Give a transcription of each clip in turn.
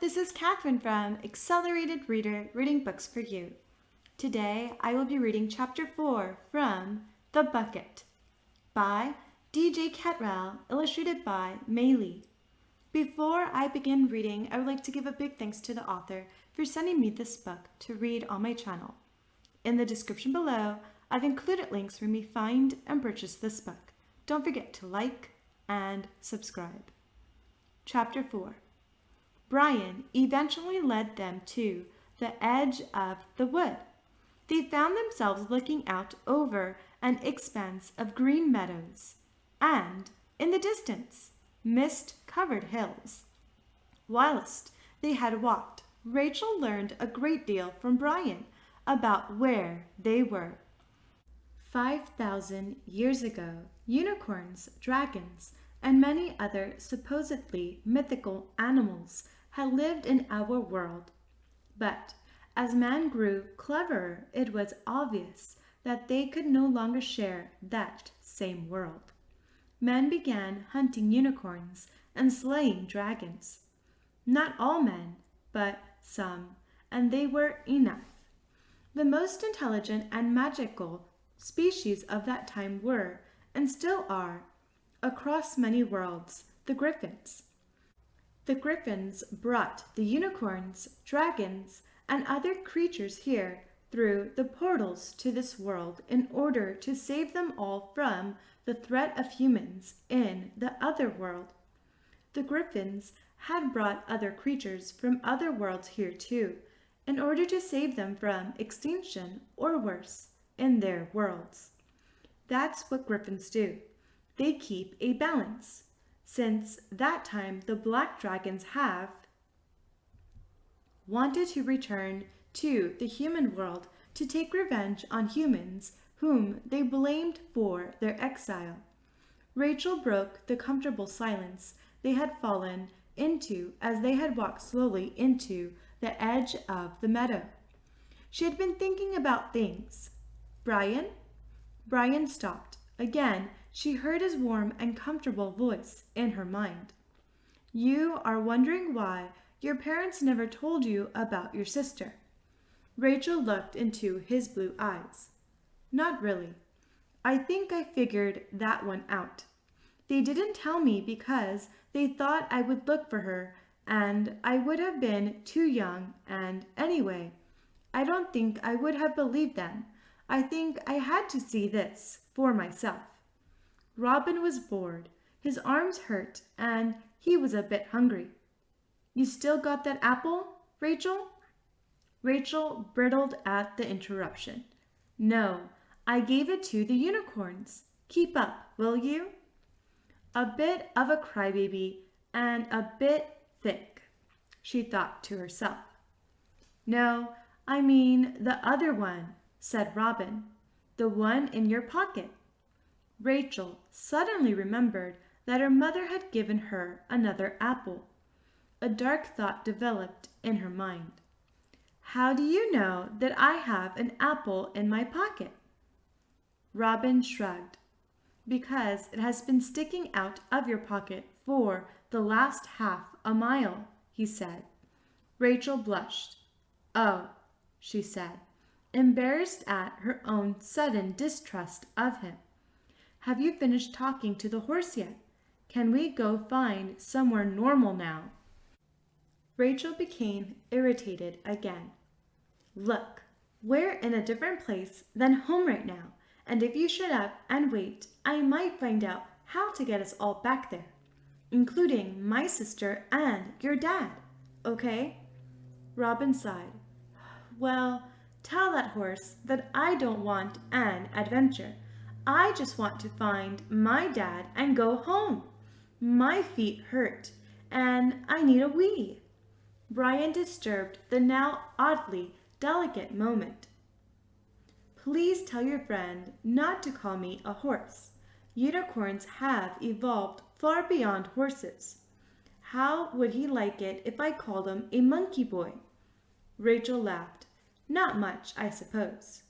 this is Catherine from Accelerated Reader Reading Books for You. Today I will be reading Chapter 4 from The Bucket by D.J. Cattrell, illustrated by Mei Lee. Before I begin reading, I would like to give a big thanks to the author for sending me this book to read on my channel. In the description below, I've included links for me to find and purchase this book. Don't forget to like and subscribe. Chapter 4. Brian eventually led them to the edge of the wood. They found themselves looking out over an expanse of green meadows and, in the distance, mist-covered hills. Whilst they had walked, Rachel learned a great deal from Brian about where they were. 5,000 years ago, unicorns, dragons, and many other supposedly mythical animals had lived in our world. But as man grew cleverer, it was obvious that they could no longer share that same world. Men began hunting unicorns and slaying dragons. Not all men, but some, and they were enough. The most intelligent and magical species of that time were, and still are, across many worlds, the griffins. The griffins brought the unicorns, dragons, and other creatures here through the portals to this world in order to save them all from the threat of humans in the other world. The griffins had brought other creatures from other worlds here too, in order to save them from extinction or worse in their worlds. That's what griffins do. They keep a balance. Since that time, the black dragons have wanted to return to the human world to take revenge on humans whom they blamed for their exile. Rachel broke the comfortable silence they had fallen into as they had walked slowly into the edge of the meadow. She had been thinking about things. Brian? Brian stopped. Again, she heard his warm and comfortable voice in her mind. You are wondering why your parents never told you about your sister. Rachel looked into his blue eyes. Not really. I think I figured that one out. They didn't tell me because they thought I would look for her, and I would have been too young, and anyway, I don't think I would have believed them. I think I had to see this for myself. Robin was bored, his arms hurt, and he was a bit hungry. You still got that apple, Rachel? Rachel brittled at the interruption. No, I gave it to the unicorns. Keep up, will you? A bit of a crybaby and a bit thick, she thought to herself. No, I mean the other one, said Robin. The one in your pocket. Rachel suddenly remembered that her mother had given her another apple. A dark thought developed in her mind. How do you know that I have an apple in my pocket? Robin shrugged. Because it has been sticking out of your pocket for the last half a mile, he said. Rachel blushed. Oh, she said, embarrassed at her own sudden distrust of him. Have you finished talking to the horse yet? Can we go find somewhere normal now? Rachel became irritated again. Look, we're in a different place than home right now, and if you shut up and wait, I might find out how to get us all back there, including my sister and your dad, okay? Robin sighed. Well, tell that horse that I don't want an adventure. I just want to find my dad and go home. My feet hurt, and I need a wee. Brian disturbed the now oddly delicate moment. Please tell your friend not to call me a horse. Unicorns have evolved far beyond horses. How would he like it if I called him a monkey boy? Rachel laughed. Not much, I suppose.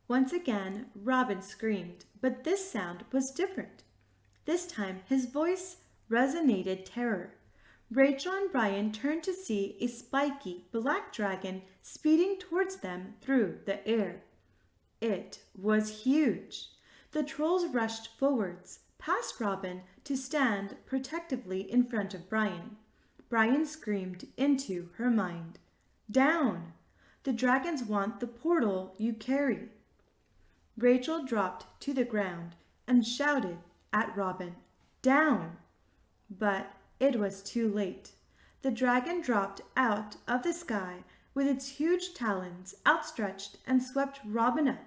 Once again, Robin screamed, but this sound was different. This time his voice resonated terror. Rachel and Brian turned to see a spiky black dragon speeding towards them through the air. It was huge. The trolls rushed forwards, past Robin, to stand protectively in front of Brian. Brian screamed into her mind, "Down! The dragons want the portal you carry." Rachel dropped to the ground and shouted at Robin, "Down!" But it was too late. The dragon dropped out of the sky with its huge talons outstretched and swept Robin up,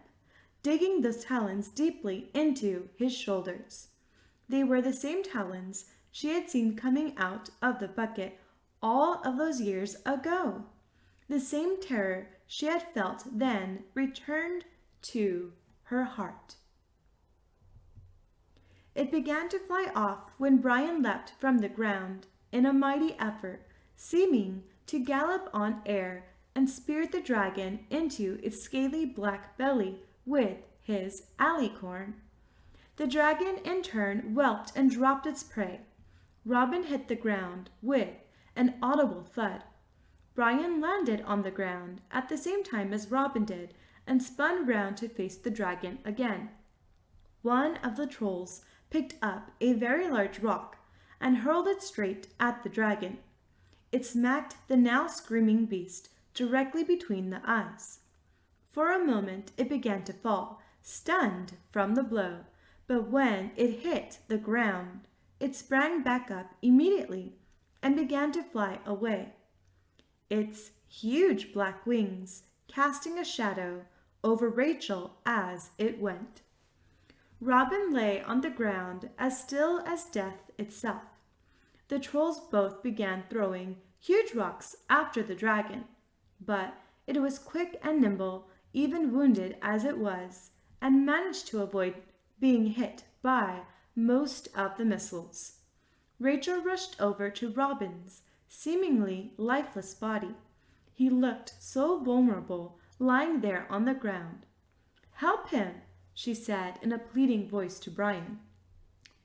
digging those talons deeply into his shoulders. They were the same talons she had seen coming out of the bucket all of those years ago. The same terror she had felt then returned to her heart. It began to fly off when Brian leapt from the ground in a mighty effort, seeming to gallop on air, and speared the dragon into its scaly black belly with his alicorn. The dragon in turn whelped and dropped its prey. Robin hit the ground with an audible thud. Brian landed on the ground at the same time as Robin did and spun round to face the dragon again. One of the trolls picked up a very large rock and hurled it straight at the dragon. It smacked the now screaming beast directly between the eyes. For a moment it began to fall, stunned from the blow, but when it hit the ground, it sprang back up immediately and began to fly away, its huge black wings casting a shadow over Rachel as it went. Robin lay on the ground as still as death itself. The trolls both began throwing huge rocks after the dragon, but it was quick and nimble, even wounded as it was, and managed to avoid being hit by most of the missiles. Rachel rushed over to Robin's seemingly lifeless body. He looked so vulnerable, lying there on the ground. "Help him," she said in a pleading voice to Brian.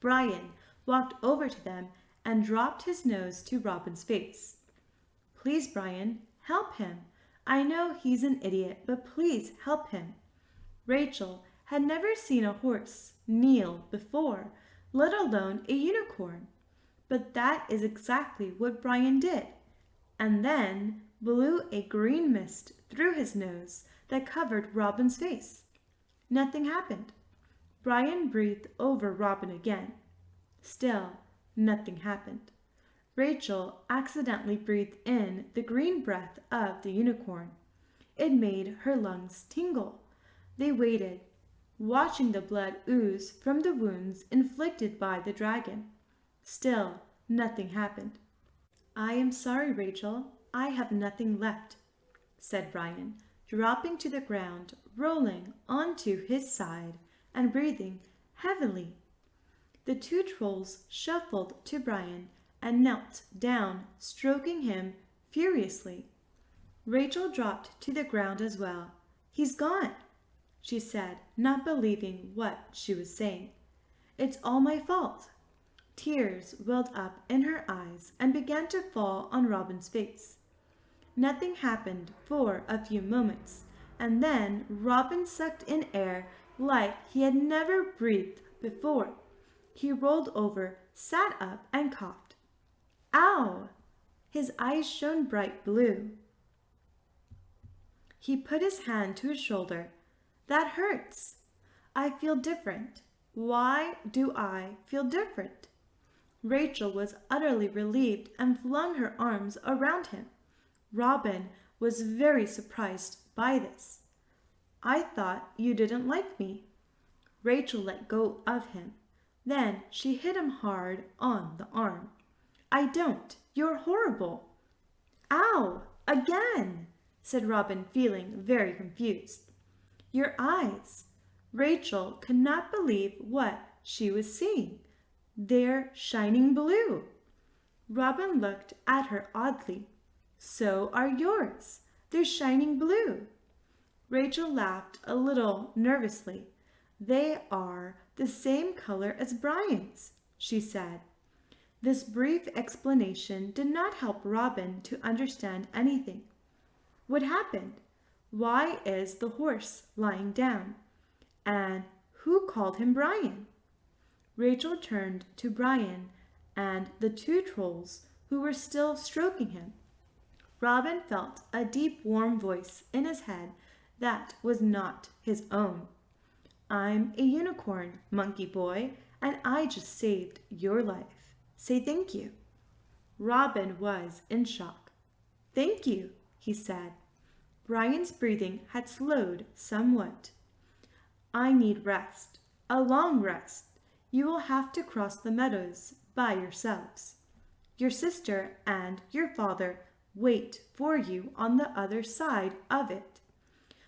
Brian walked over to them and dropped his nose to Robin's face. "Please, Brian, help him. I know he's an idiot, but please help him." Rachel had never seen a horse kneel before, let alone a unicorn. But that is exactly what Brian did, and then blew a green mist through his nose that covered Robin's face. Nothing happened. Brian breathed over Robin again. Still, nothing happened. Rachel accidentally breathed in the green breath of the unicorn. It made her lungs tingle. They waited, watching the blood ooze from the wounds inflicted by the dragon. Still, nothing happened. "I am sorry, Rachel. I have nothing left," said Brian, dropping to the ground, rolling onto his side, and breathing heavily. The two trolls shuffled to Brian and knelt down, stroking him furiously. Rachel dropped to the ground as well. "He's gone," she said, not believing what she was saying. "It's all my fault." Tears welled up in her eyes and began to fall on Robin's face. Nothing happened for a few moments, and then Robin sucked in air like he had never breathed before. He rolled over, sat up, and coughed. "Ow!" His eyes shone bright blue. He put his hand to his shoulder. "That hurts. I feel different. Why do I feel different?" Rachel was utterly relieved and flung her arms around him. Robin was very surprised by this. "I thought you didn't like me." Rachel let go of him. Then she hit him hard on the arm. "I don't. You're horrible." "Ow! Again!" said Robin, feeling very confused. "Your eyes." Rachel could not believe what she was seeing. "They're shining blue." Robin looked at her oddly. "So are yours. They're shining blue." Rachel laughed a little nervously. "They are the same color as Brian's," she said. This brief explanation did not help Robin to understand anything. What happened? Why is the horse lying down? And who called him Brian? Rachel turned to Brian and the two trolls who were still stroking him. Robin felt a deep, warm voice in his head that was not his own. I'm a unicorn, monkey boy, and I just saved your life. Say thank you. Robin was in shock. Thank you, he said. Brian's breathing had slowed somewhat. I need rest, a long rest. You will have to cross the meadows by yourselves. Your sister and your father wait for you on the other side of it.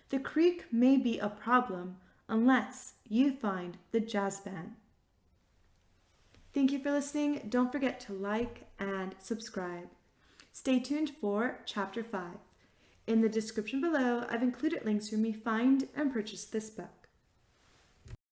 The creek may be a problem unless you find the jazz band. Thank you for listening. Don't forget to like and subscribe. Stay tuned for Chapter 5. In the description below, I've included links for me to find and purchase this book.